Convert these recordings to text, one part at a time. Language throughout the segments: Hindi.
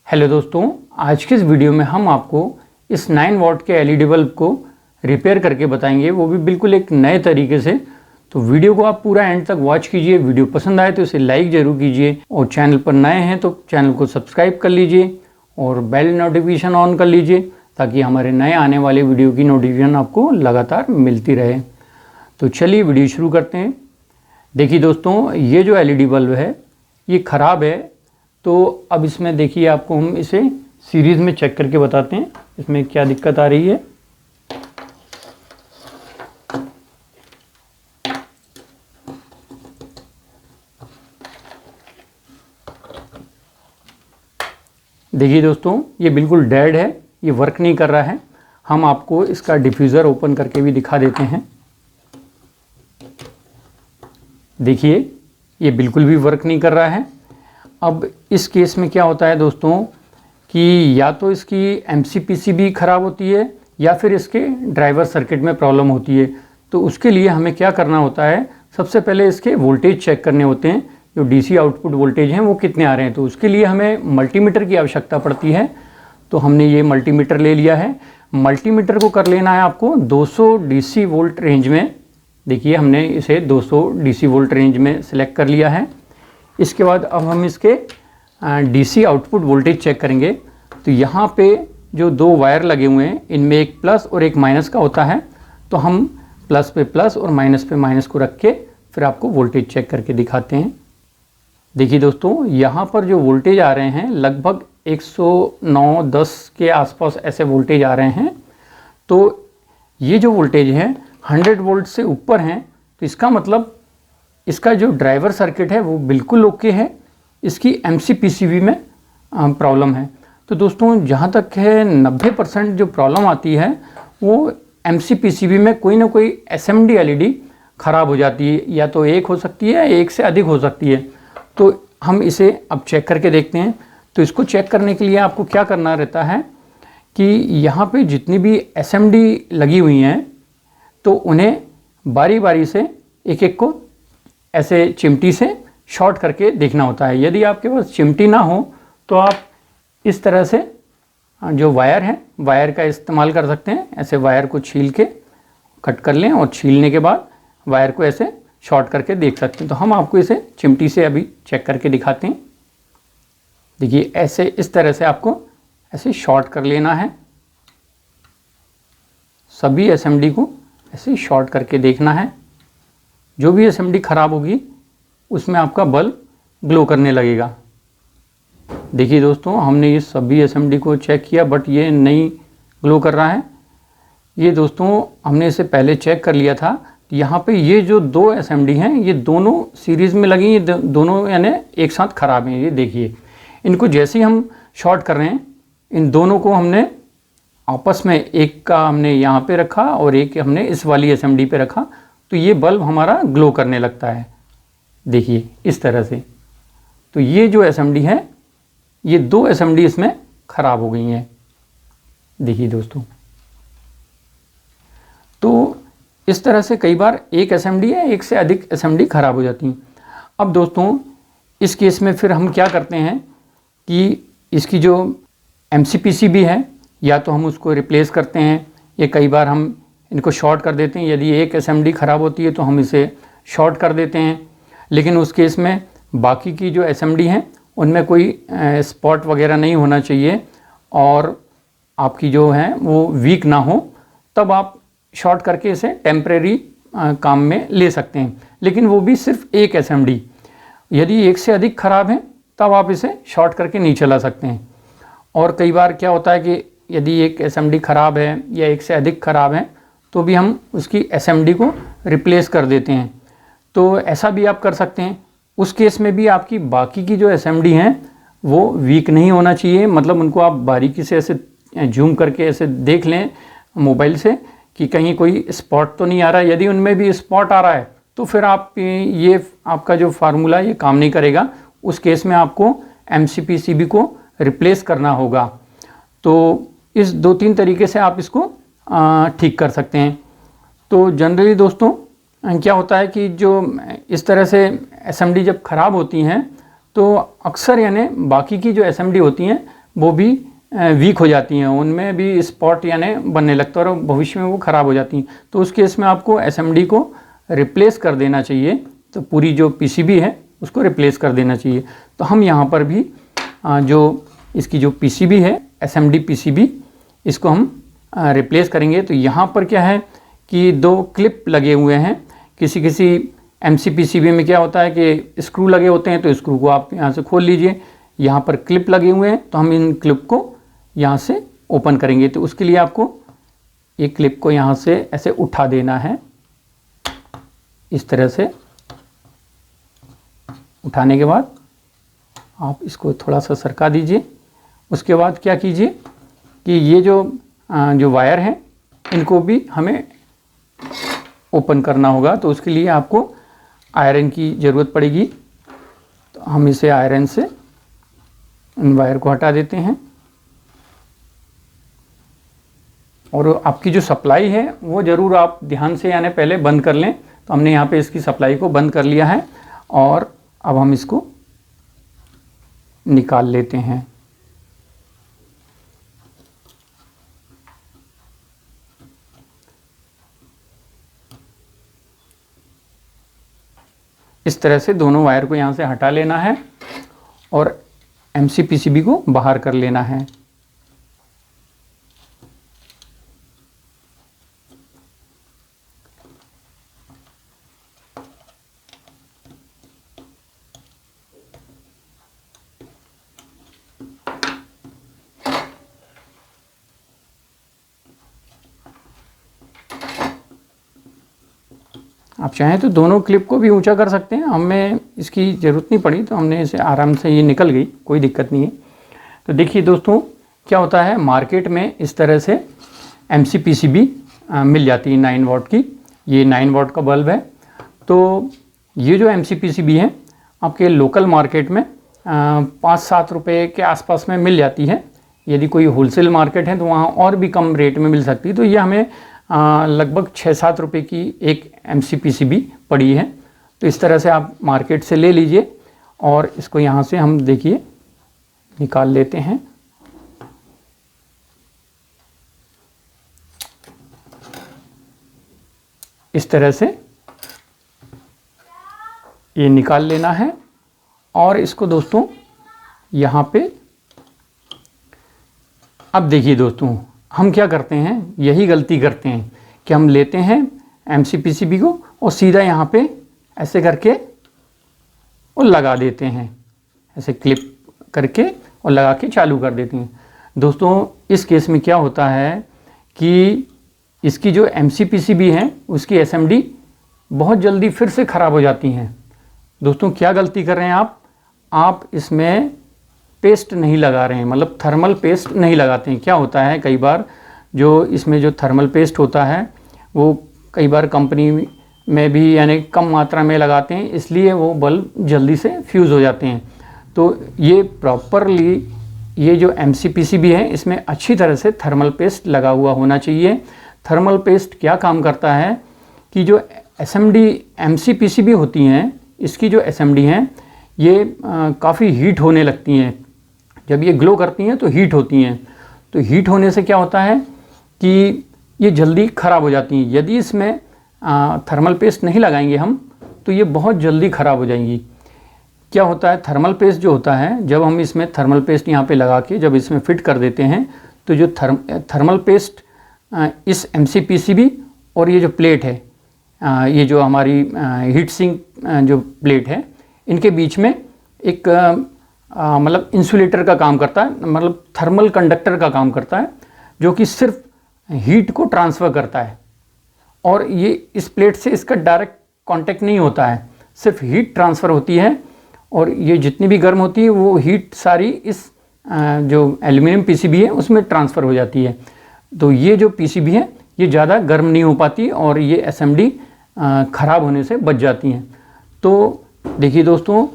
हेलो दोस्तों, आज के इस वीडियो में हम आपको इस 9 वॉट के एलईडी बल्ब को रिपेयर करके बताएंगे, वो भी बिल्कुल एक नए तरीके से। तो वीडियो को आप पूरा एंड तक वॉच कीजिए। वीडियो पसंद आए तो इसे लाइक ज़रूर कीजिए और चैनल पर नए हैं तो चैनल को सब्सक्राइब कर लीजिए और बेल नोटिफिकेशन ऑन कर लीजिए ताकि हमारे नए आने वाले वीडियो की नोटिफिकेशन आपको लगातार मिलती रहे। तो चलिए वीडियो शुरू करते हैं। देखिए दोस्तों, ये जो एलईडी बल्ब है ये ख़राब है। तो अब इसमें देखिए, आपको हम इसे सीरीज़ में चेक करके बताते हैं इसमें क्या दिक्कत आ रही है। देखिए दोस्तों, ये बिल्कुल डेड है, ये वर्क नहीं कर रहा है। हम आपको इसका डिफ्यूज़र ओपन करके भी दिखा देते हैं। देखिए, ये बिल्कुल भी वर्क नहीं कर रहा है। अब इस केस में क्या होता है दोस्तों कि या तो इसकी MCPCB ख़राब होती है या फिर इसके ड्राइवर सर्किट में प्रॉब्लम होती है। तो उसके लिए हमें क्या करना होता है, सबसे पहले इसके वोल्टेज चेक करने होते हैं, जो DC आउटपुट वोल्टेज हैं वो कितने आ रहे हैं। तो उसके लिए हमें मल्टीमीटर की आवश्यकता पड़ती है। तो हमने ये मल्टीमीटर ले लिया है। मल्टीमीटर को कर लेना है आपको 200 DC वोल्ट रेंज में। देखिए, हमने इसे 200 DC वोल्ट रेंज में सिलेक्ट कर लिया है। इसके बाद अब हम इसके DC आउटपुट वोल्टेज चेक करेंगे। तो यहाँ पे जो दो वायर लगे हुए हैं, इनमें एक प्लस और एक माइनस का होता है। तो हम प्लस पे प्लस और माइनस पे माइनस को रख के फिर आपको वोल्टेज चेक करके दिखाते हैं। देखिए दोस्तों, यहाँ पर जो वोल्टेज आ रहे हैं लगभग 109-10 के आसपास ऐसे वोल्टेज आ रहे हैं। तो ये जो वोल्टेज है 100 वोल्ट से ऊपर हैं। तो इसका मतलब इसका जो ड्राइवर सर्किट है वो बिल्कुल ओके है, इसकी MCPCB में प्रॉब्लम है। तो दोस्तों, जहाँ तक है 90% जो प्रॉब्लम आती है वो MCPCB में कोई ना कोई SMD LED ख़राब हो जाती है, या तो एक हो सकती है, एक से अधिक हो सकती है। तो हम इसे अब चेक करके देखते हैं। तो इसको चेक करने के लिए आपको क्या करना रहता है कि यहाँ पे जितनी भी SMD लगी हुई हैं तो उन्हें बारी बारी से एक एक को ऐसे चिमटी से शॉर्ट करके देखना होता है। यदि आपके पास चिमटी ना हो तो आप इस तरह से जो वायर है, वायर का इस्तेमाल कर सकते हैं। ऐसे वायर को छील के कट कर लें और छीलने के बाद वायर को ऐसे शॉर्ट करके देख सकते हैं। तो हम आपको इसे चिमटी से अभी चेक करके दिखाते हैं। देखिए, ऐसे इस तरह से आपको ऐसे शॉर्ट कर लेना है। सभी SMD को ऐसे शॉर्ट करके देखना है। जो भी SMD ख़राब होगी उसमें आपका बल्ब ग्लो करने लगेगा। देखिए दोस्तों, हमने ये सभी SMD को चेक किया बट ये नहीं ग्लो कर रहा है। ये दोस्तों हमने इसे पहले चेक कर लिया था। यहाँ पे ये जो दो SMD हैं ये दोनों सीरीज़ में लगी, ये दोनों यानी एक साथ ख़राब हैं। ये देखिए, इनको जैसे ही हम शॉर्ट कर रहे हैं, इन दोनों को हमने आपस में, एक का हमने यहाँ पे रखा और एक हमने इस वाली SMD पे रखा, तो ये बल्ब हमारा ग्लो करने लगता है। देखिए इस तरह से। तो ये जो SMD है, ये दो SMD इसमें ख़राब हो गई हैं। देखिए दोस्तों, तो इस तरह से कई बार एक SMD या एक से अधिक SMD ख़राब हो जाती हैं। अब दोस्तों, इस केस में फिर हम क्या करते हैं कि इसकी जो MCPCB है, या तो हम उसको रिप्लेस करते हैं या कई बार हम इनको शॉर्ट कर देते हैं। यदि एक SMD ख़राब होती है तो हम इसे शॉर्ट कर देते हैं। लेकिन उस केस में बाकी की जो SMD हैं उनमें कोई स्पॉट वगैरह नहीं होना चाहिए और आपकी जो है वो वीक ना हो, तब आप शॉर्ट करके इसे टेम्परेरी काम में ले सकते हैं। लेकिन वो भी सिर्फ एक SMD। यदि एक से अधिक ख़राब है तब आप इसे शॉर्ट करके नहीं चला सकते हैं। और कई बार क्या होता है कि यदि एक SMD ख़राब है या एक से अधिक ख़राब है तो भी हम उसकी SMD को रिप्लेस कर देते हैं। तो ऐसा भी आप कर सकते हैं। उस केस में भी आपकी बाकी की जो SMD हैं वो वीक नहीं होना चाहिए। मतलब उनको आप बारीकी से ऐसे जूम करके ऐसे देख लें मोबाइल से कि कहीं कोई स्पॉट तो नहीं आ रहा है। यदि उनमें भी स्पॉट आ रहा है तो फिर आप ये आपका जो फार्मूला ये काम नहीं करेगा। उस केस में आपको MCPCB को रिप्लेस करना होगा। तो इस 2-3 तरीके से आप इसको ठीक कर सकते हैं। तो जनरली दोस्तों क्या होता है कि जो इस तरह से SMD जब ख़राब होती हैं तो अक्सर यानी बाकी की जो SMD होती हैं वो भी वीक हो जाती हैं, उनमें भी स्पॉट यानी बनने लगता है और भविष्य में वो ख़राब हो जाती हैं। तो उस केस में आपको एसएमडी को रिप्लेस कर देना चाहिए। तो पूरी जो पीसीबी है उसको रिप्लेस कर देना चाहिए। तो हम यहाँ पर भी जो इसकी जो पीसीबी है एसएमडी पीसीबी, इसको हम रिप्लेस करेंगे। तो यहाँ पर क्या है कि 2 क्लिप लगे हुए हैं। किसी एमसी पीसीबी में क्या होता है कि स्क्रू लगे होते हैं, तो स्क्रू को आप यहाँ से खोल लीजिए। यहाँ पर क्लिप लगे हुए हैं, तो हम इन क्लिप को यहाँ से ओपन करेंगे। तो उसके लिए आपको एक क्लिप को यहाँ से ऐसे उठा देना है। इस तरह से उठाने के बाद आप इसको थोड़ा सा सरका दीजिए। उसके बाद क्या कीजिए कि ये जो वायर हैं इनको भी हमें ओपन करना होगा। तो उसके लिए आपको आयरन की ज़रूरत पड़ेगी। तो हम इसे आयरन से इन वायर को हटा देते हैं। और आपकी जो सप्लाई है वो ज़रूर आप ध्यान से यानी पहले बंद कर लें। तो हमने यहाँ पे इसकी सप्लाई को बंद कर लिया है और अब हम इसको निकाल लेते हैं। इस तरह से दोनों वायर को यहाँ से हटा लेना है और एमसी पीसीबी को बाहर कर लेना है। आप चाहें तो दोनों क्लिप को भी ऊंचा कर सकते हैं, हमें इसकी ज़रूरत नहीं पड़ी, तो हमने इसे आराम से ये निकल गई, कोई दिक्कत नहीं है। तो देखिए दोस्तों क्या होता है, मार्केट में इस तरह से एमसी पीसीबी मिल जाती है 9 वाट की। ये 9 वाट का बल्ब है। तो ये जो एमसी पीसीबी है आपके लोकल मार्केट में 5-7 रुपये के आसपास में मिल जाती है। यदि कोई होलसेल मार्केट है तो वहाँ और भी कम रेट में मिल सकती है। तो ये हमें लगभग 6-7 रुपये की एक एमसी पीसीबी पड़ी है। तो इस तरह से आप मार्केट से ले लीजिए और इसको यहाँ से हम देखिए निकाल लेते हैं। इस तरह से ये निकाल लेना है और इसको दोस्तों यहाँ पे, अब देखिए दोस्तों हम क्या करते हैं, यही गलती करते हैं कि हम लेते हैं एमसी पीसीबी को और सीधा यहाँ पे ऐसे करके और लगा देते हैं, ऐसे क्लिप करके और लगा के चालू कर देते हैं। दोस्तों इस केस में क्या होता है कि इसकी जो एमसी पीसीबी है उसकी एसएमडी बहुत जल्दी फिर से ख़राब हो जाती हैं। दोस्तों क्या गलती कर रहे हैं आप इसमें पेस्ट नहीं लगा रहे हैं, मतलब थर्मल पेस्ट नहीं लगाते हैं। क्या होता है कई बार जो इसमें जो थर्मल पेस्ट होता है वो कई बार कंपनी में भी यानी कम मात्रा में लगाते हैं, इसलिए वो बल्ब जल्दी से फ्यूज़ हो जाते हैं। तो ये प्रॉपरली ये जो एमसी पीसीबी है इसमें अच्छी तरह से थर्मल पेस्ट लगा हुआ होना चाहिए। थर्मल पेस्ट क्या काम करता है कि जो एसएमडी एमसी पीसीबी होती हैं, इसकी जो एसएमडी हैं ये काफ़ी हीट होने लगती हैं। जब ये ग्लो करती हैं तो हीट होती हैं। तो हीट होने से क्या होता है कि ये जल्दी ख़राब हो जाती हैं। यदि इसमें थर्मल पेस्ट नहीं लगाएंगे हम तो ये बहुत जल्दी ख़राब हो जाएंगी। क्या होता है, थर्मल पेस्ट जो होता है, जब हम इसमें थर्मल पेस्ट यहाँ पे लगा के जब इसमें फिट कर देते हैं तो जो थर्मल पेस्ट इस एमसी पीसीबी और ये जो प्लेट है, ये जो हमारी हीट सिंक जो प्लेट है, इनके बीच में एक मतलब इंसुलेटर का काम करता है, मतलब थर्मल कंडक्टर का काम करता है, जो कि सिर्फ हीट को ट्रांसफ़र करता है। और ये इस प्लेट से इसका डायरेक्ट कांटेक्ट नहीं होता है, सिर्फ हीट ट्रांसफ़र होती है और ये जितनी भी गर्म होती है वो हीट सारी इस जो एल्युमिनियम पीसीबी है उसमें ट्रांसफ़र हो जाती है। तो ये जो पीसीबी है ये ज़्यादा गर्म नहीं हो पाती और ये एसएमडी ख़राब होने से बच जाती हैं। तो देखिए दोस्तों,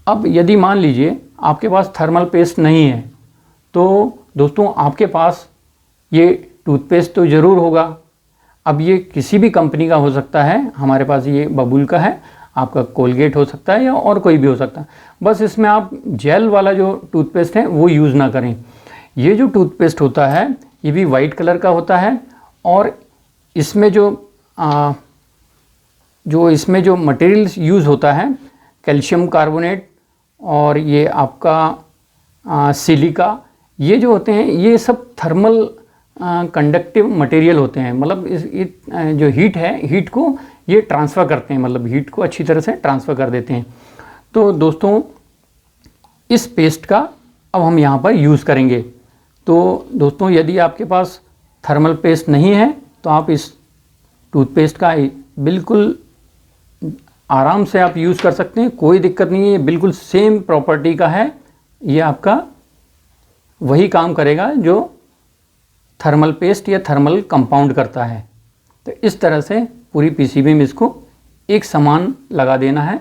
अब यदि मान लीजिए आपके पास थर्मल पेस्ट नहीं है तो दोस्तों आपके पास ये टूथपेस्ट तो ज़रूर होगा। अब ये किसी भी कंपनी का हो सकता है, हमारे पास ये बबूल का है, आपका कोलगेट हो सकता है या और कोई भी हो सकता है। बस इसमें आप जेल वाला जो टूथपेस्ट है वो यूज़ ना करें, ये जो टूथपेस्ट होता है ये भी वाइट कलर का होता है और इसमें इसमें जो मटेरियल यूज़ होता है कैल्शियम कार्बोनेट और ये आपका सिलिका, ये जो होते हैं ये सब थर्मल कंडक्टिव मटेरियल होते हैं। मतलब जो हीट है, हीट को ये ट्रांसफ़र करते हैं, मतलब हीट को अच्छी तरह से ट्रांसफ़र कर देते हैं। तो दोस्तों इस पेस्ट का अब हम यहाँ पर यूज़ करेंगे। तो दोस्तों यदि आपके पास थर्मल पेस्ट नहीं है तो आप इस टूथपेस्ट का बिल्कुल आराम से आप यूज़ कर सकते हैं, कोई दिक्कत नहीं है। बिल्कुल सेम प्रॉपर्टी का है, ये आपका वही काम करेगा जो थर्मल पेस्ट या थर्मल कंपाउंड करता है। तो इस तरह से पूरी पीसीबी में इसको एक समान लगा देना है,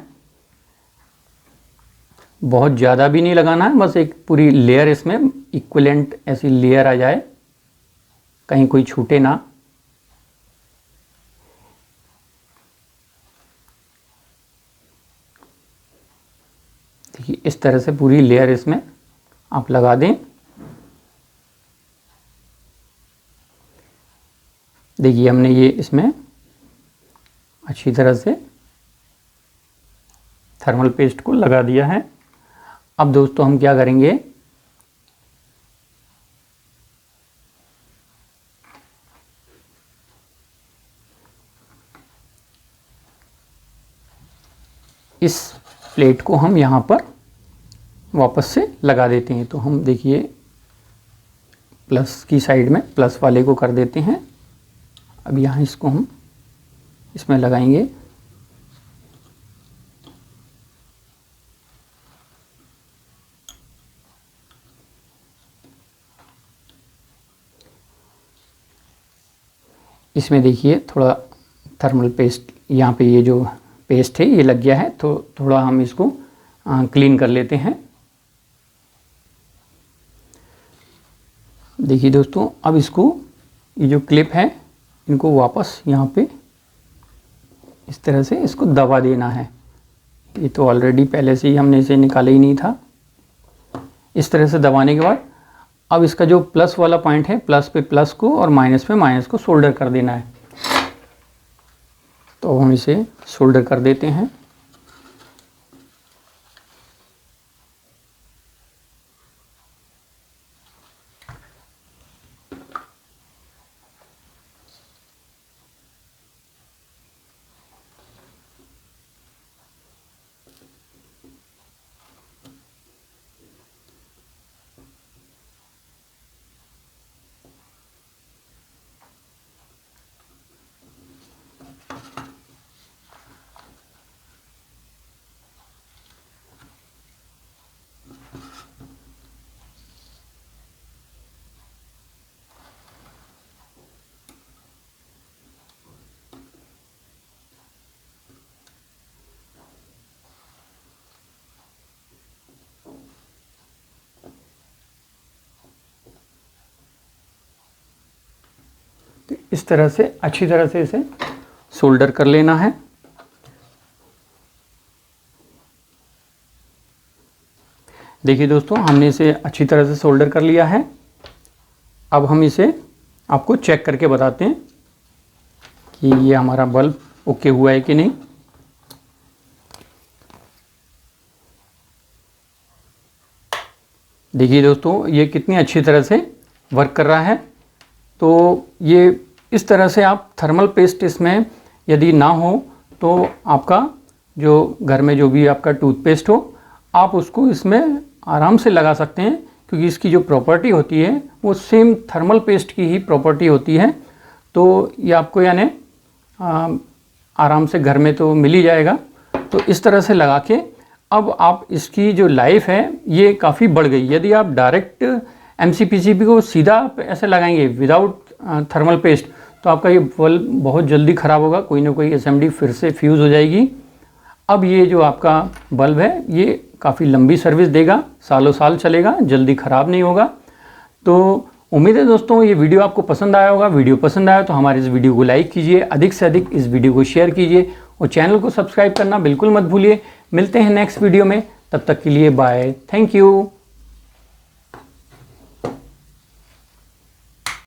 बहुत ज़्यादा भी नहीं लगाना है, बस एक पूरी लेयर इसमें इक्विवेलेंट ऐसी लेयर आ जाए, कहीं कोई छूटे ना। देखिए इस तरह से पूरी लेयर इसमें आप लगा दें। देखिए हमने ये इसमें अच्छी तरह से थर्मल पेस्ट को लगा दिया है। अब दोस्तों हम क्या करेंगे, इस प्लेट को हम यहाँ पर वापस से लगा देते हैं। तो हम देखिए प्लस की साइड में प्लस वाले को कर देते हैं। अब यहाँ इसको हम इसमें लगाएंगे। इसमें देखिए थोड़ा थर्मल पेस्ट, यहाँ पे ये जो पेस्ट है ये लग गया है, तो थोड़ा हम इसको क्लीन कर लेते हैं। देखिए दोस्तों अब इसको, ये जो क्लिप है इनको वापस यहाँ पे इस तरह से इसको दबा देना है। ये तो ऑलरेडी पहले से ही हमने इसे निकाला ही नहीं था। इस तरह से दबाने के बाद अब इसका जो प्लस वाला पॉइंट है, प्लस पे प्लस को और माइनस पे माइनस को सोल्डर कर देना है। तो हम इसे सोल्डर कर देते हैं। तो इस तरह से अच्छी तरह से इसे सोल्डर कर लेना है। देखिए दोस्तों हमने इसे अच्छी तरह से सोल्डर कर लिया है। अब हम इसे आपको चेक करके बताते हैं कि ये हमारा बल्ब ओके हुआ है कि नहीं। देखिए दोस्तों ये कितनी अच्छी तरह से वर्क कर रहा है। तो ये इस तरह से आप थर्मल पेस्ट इसमें यदि ना हो तो आपका जो घर में जो भी आपका टूथपेस्ट हो, आप उसको इसमें आराम से लगा सकते हैं, क्योंकि इसकी जो प्रॉपर्टी होती है वो सेम थर्मल पेस्ट की ही प्रॉपर्टी होती है। तो ये आपको यानी आराम से घर में तो मिल ही जाएगा। तो इस तरह से लगा के अब आप इसकी जो लाइफ है ये काफ़ी बढ़ गई। यदि आप डायरेक्ट MCPCB को सीधा ऐसे लगाएंगे विदाउट थर्मल पेस्ट तो आपका ये बल्ब बहुत जल्दी ख़राब होगा, कोई ना कोई SMD फिर से फ्यूज़ हो जाएगी। अब ये जो आपका बल्ब है ये काफ़ी लंबी सर्विस देगा, सालों साल चलेगा, जल्दी ख़राब नहीं होगा। तो उम्मीद है दोस्तों ये वीडियो आपको पसंद आया होगा। वीडियो पसंद आया तो हमारे इस वीडियो को लाइक कीजिए, अधिक से अधिक इस वीडियो को शेयर कीजिए और चैनल को सब्सक्राइब करना बिल्कुल मत भूलिए। मिलते हैं नेक्स्ट वीडियो में, तब तक के लिए बाय, थैंक यू।